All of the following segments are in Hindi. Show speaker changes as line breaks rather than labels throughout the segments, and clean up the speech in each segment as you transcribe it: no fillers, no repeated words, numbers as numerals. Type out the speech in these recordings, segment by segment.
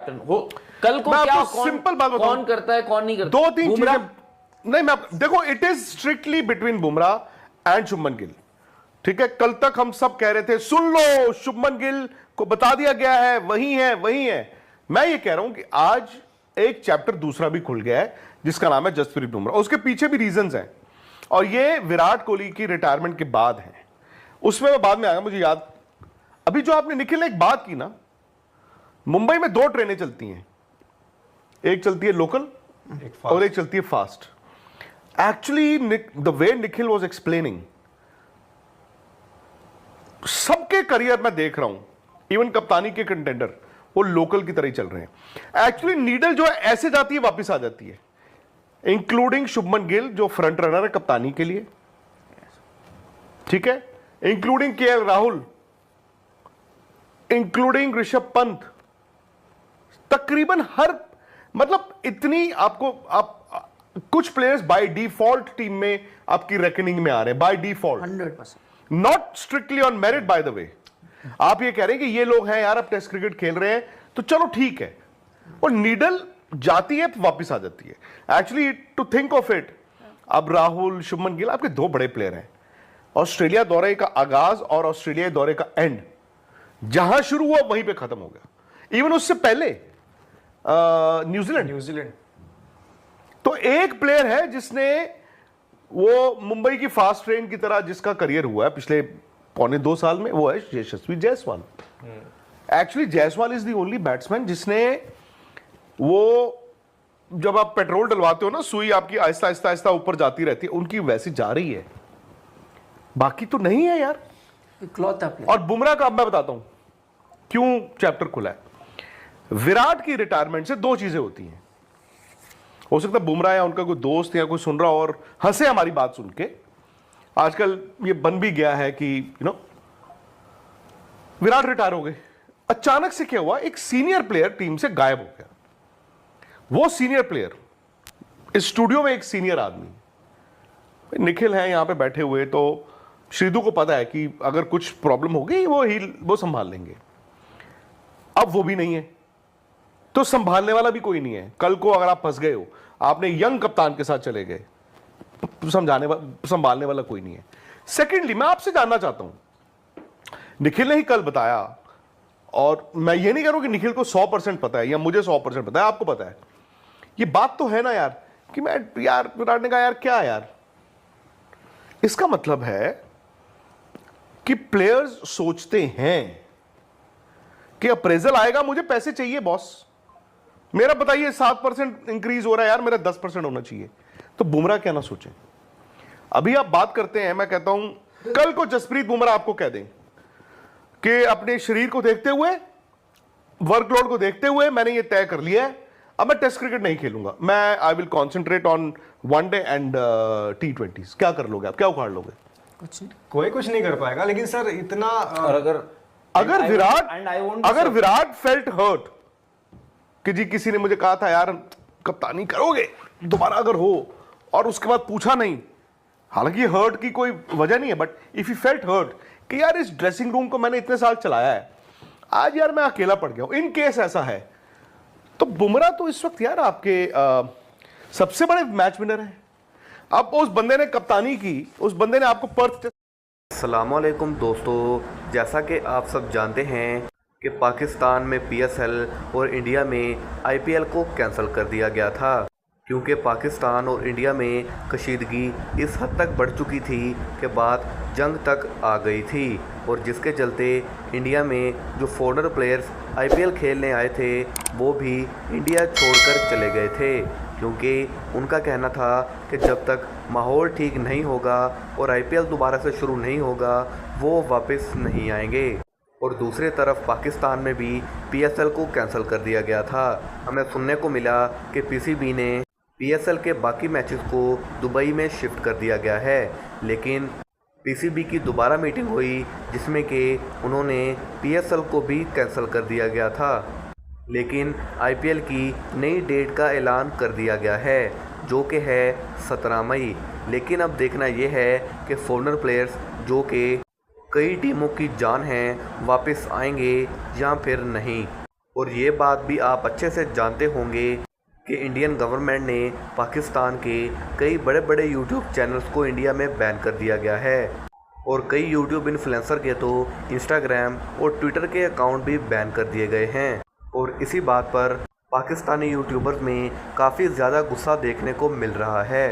कैप्टन हो, कल को क्या
सिंपल बात बताऊं,
कौन करता है कौन नहीं करता?
2-3 चीजें नहीं, मैं देखो it is strictly between Bumrah and Shubman Gill. ठीक है, कल तक हम सब कह रहे थे सुन लो शुभमन गिल को बता दिया गया है, वही है वही है। मैं ये कह रहा हूं कि आज एक चैप्टर दूसरा भी खुल गया है जिसका नाम है जसप्रीत बुमराह। उसके पीछे भी रीजंस हैं और ये विराट कोहली की रिटायरमेंट के बाद है, उसमें मैं बाद में आया। मुझे याद अभी जो आपने निखिल ने एक बात की ना, मुंबई में 2 ट्रेनें चलती हैं, एक चलती है लोकल और एक चलती है fast. Actually the way Nikhil was explaining, सबके करियर में देख रहा हूं, इवन कप्तानी के कंटेंडर वो लोकल की तरह ही चल रहे हैं। एक्चुअली नीडल जो है ऐसे जाती है वापस आ जाती है, इंक्लूडिंग शुभमन गिल जो फ्रंट रनर है कप्तानी के लिए, ठीक है, including KL Rahul, including Rishabh Pant, तकरीबन हर, मतलब इतनी आपको कुछ प्लेयर्स बाय डिफॉल्ट टीम में आपकी रेकनिंग में आ रहे हैं, by default
100%,
not strictly on merit. By the way आप ये कह रहे हैं कि ये लोग हैं यार, अब टेस्ट क्रिकेट खेल रहे हैं तो चलो ठीक है, और नीडल जाती है वापस आ जाती है। Actually to think of it, अब राहुल शुभमन गिल आपके 2 बड़े प्लेयर हैं। ऑस्ट्रेलिया दौरे का आगाज और ऑस्ट्रेलिया दौरे का एंड जहां शुरू हुआ वहीं पे खत्म हो गया। इवन उससे पहले न्यूजीलैंड। तो एक प्लेयर है जिसने वो मुंबई की फास्ट ट्रेन की तरह जिसका करियर हुआ है पिछले 1.25 साल में, वो है Yashasvi Jaiswal. Actually Jaiswal is the only batsman जिसने, वो जब आप पेट्रोल डलवाते हो ना, सुई आपकी आहिस्ता आहिस्ता आहिस्ता ऊपर जाती रहती है, उनकी वैसी जा रही है, बाकी तो नहीं है यार।
इकलौता प्लेयर।
और बुमराह का अब मैं बताता हूं क्यों चैप्टर खुला है। विराट की रिटायरमेंट से 2 चीजें होती हैं। हो सकता है बुमराह या उनका कोई दोस्त या कोई सुन रहा हो और हंसे हमारी बात सुन के। आजकल ये बन भी गया है कि विराट रिटायर हो गए, अचानक से क्या हुआ, एक सीनियर प्लेयर टीम से गायब हो गया। वो सीनियर प्लेयर, इस स्टूडियो में एक सीनियर आदमी निखिल है यहां पे बैठे हुए, तो श्रीधु को पता है कि अगर कुछ प्रॉब्लम होगी वो संभाल लेंगे। अब वो भी नहीं है तो संभालने वाला भी कोई नहीं है। कल को अगर आप फंस गए हो, आपने यंग कप्तान के साथ चले गए, संभालने वाला कोई नहीं है। सेकेंडली मैं आपसे जानना चाहता हूं, निखिल ने ही कल बताया, और मैं ये नहीं कह रहा हूं कि निखिल को 100% पता है या मुझे 100% पता है, आपको पता है, ये बात तो है ना यार, कि मैं यार विराट ने कहा यार क्या यार, इसका मतलब है कि प्लेयर्स सोचते हैं कि अप्रेजल आएगा, मुझे पैसे चाहिए बॉस, मेरा बताइए 7% इंक्रीज हो रहा है यार, मेरा 10% होना चाहिए। तो बुमराह क्या ना सोचे। अभी आप बात करते हैं, मैं कहता हूं कल को जसप्रीत बुमराह आपको कह दें कि अपने शरीर को देखते हुए, वर्कलोड को देखते हुए मैंने ये तय कर लिया है, अब मैं टेस्ट क्रिकेट नहीं खेलूंगा, मैं I will concentrate on one day and T20। क्या कर लोगे आप, क्या उखाड़ लोगे?
कुछ नहीं,
कोई कुछ नहीं कर पाएगा। लेकिन सर इतना
और
अगर विराट फेल्ट हर्ट कि जी किसी ने मुझे कहा था यार कप्तानी करोगे दोबारा अगर हो, और उसके बाद पूछा नहीं, हालांकि हर्ट की कोई वजह नहीं है, but if you felt hurt कि यार इस ड्रेसिंग रूम को मैंने इतने साल चलाया है, आज यार मैं अकेला पड़ गया हूं, इन केस ऐसा है, तो बुमराह तो इस वक्त यार आपके सबसे बड़े मैच विनर हैं। अब उस बंदे ने कप्तानी की, उस बंदे ने आपको पर्थ।
अस्सलामुअलैकुम दोस्तों, जैसा कि आप सब जानते हैं कि पाकिस्तान में PSL और इंडिया में IPL को कैंसिल कर दिया गया था, क्योंकि पाकिस्तान और इंडिया में कशीदगी इस हद तक बढ़ चुकी थी कि बात जंग तक आ गई थी, और जिसके चलते इंडिया में जो फॉरेनर प्लेयर्स IPL खेलने आए थे वो भी इंडिया छोड़कर चले गए थे, क्योंकि उनका कहना था कि जब तक माहौल ठीक नहीं होगा और IPL दोबारा से शुरू नहीं होगा वो वापस नहीं आएंगे। और दूसरी तरफ पाकिस्तान में भी PSL को कैंसिल कर दिया गया था। हमें सुनने को मिला कि PCB ने PSL के बाकी मैचेस को दुबई में शिफ्ट कर दिया गया है, लेकिन PCB की दोबारा मीटिंग हुई जिसमें कि उन्होंने PSL को भी कैंसिल कर दिया गया था, लेकिन IPL की नई डेट का ऐलान कर दिया गया है जो कि है 17 मई। लेकिन अब देखना यह है कि फॉरेनर प्लेयर्स जो कि कई टीमों की जान हैं वापस आएंगे या फिर नहीं। और ये बात भी आप अच्छे से जानते होंगे कि इंडियन गवर्नमेंट ने पाकिस्तान के कई बड़े बड़े यूट्यूब चैनल्स को इंडिया में बैन कर दिया गया है और कई यूट्यूब इन्फ्लुएंसर के तो इंस्टाग्राम और ट्विटर के अकाउंट भी बैन कर दिए गए हैं। और इसी बात पर पाकिस्तानी यूट्यूबर्स में काफ़ी ज़्यादा गुस्सा देखने को मिल रहा है।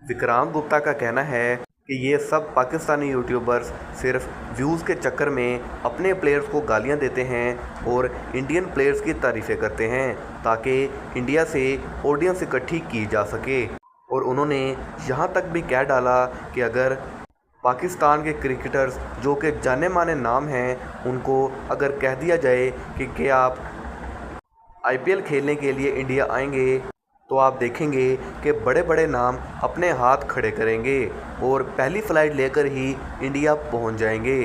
विक्रांत गुप्ता का कहना है कि ये सब पाकिस्तानी यूट्यूबर्स सिर्फ व्यूज़ के चक्कर में अपने प्लेयर्स को गालियां देते हैं और इंडियन प्लेयर्स की तारीफ़ें करते हैं ताकि इंडिया से ऑडियंस इकट्ठी की जा सके। और उन्होंने यहाँ तक भी कह डाला कि अगर पाकिस्तान के क्रिकेटर्स जो कि जाने माने नाम हैं उनको अगर कह दिया जाए कि आप IPL खेलने के लिए इंडिया आएंगे तो आप देखेंगे कि बड़े बड़े नाम अपने हाथ खड़े करेंगे और पहली फ़्लाइट लेकर ही इंडिया पहुंच जाएंगे।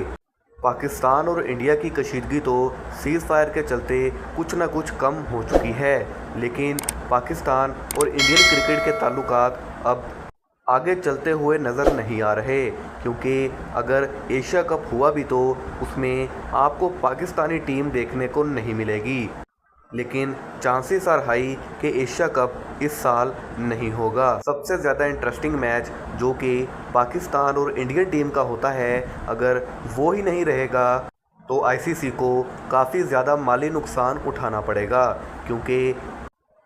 पाकिस्तान और इंडिया की कशीदगी तो सीज़ फायर के चलते कुछ ना कुछ कम हो चुकी है, लेकिन पाकिस्तान और इंडियन क्रिकेट के ताल्लुकात अब आगे चलते हुए नज़र नहीं आ रहे, क्योंकि अगर एशिया कप हुआ भी तो उसमें आपको पाकिस्तानी टीम देखने को नहीं मिलेगी। लेकिन चांसेस आर हाई कि एशिया कप इस साल नहीं होगा। सबसे ज़्यादा इंटरेस्टिंग मैच जो कि पाकिस्तान और इंडियन टीम का होता है, अगर वो ही नहीं रहेगा तो ICC को काफ़ी ज़्यादा माली नुकसान उठाना पड़ेगा, क्योंकि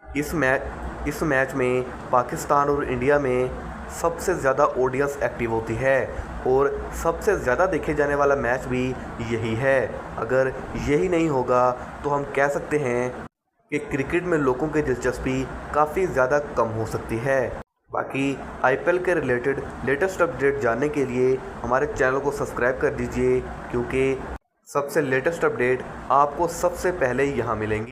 इस मैच में पाकिस्तान और इंडिया में सबसे ज़्यादा ऑडियंस एक्टिव होती है और सबसे ज़्यादा देखे जाने वाला मैच भी यही है। अगर यही नहीं होगा तो हम कह सकते हैं कि क्रिकेट में लोगों की दिलचस्पी काफ़ी ज़्यादा कम हो सकती है। बाकी IPL के रिलेटेड लेटेस्ट अपडेट जानने के लिए हमारे चैनल को सब्सक्राइब कर दीजिए, क्योंकि सबसे लेटेस्ट अपडेट आपको सबसे पहले यहाँ मिलेंगी।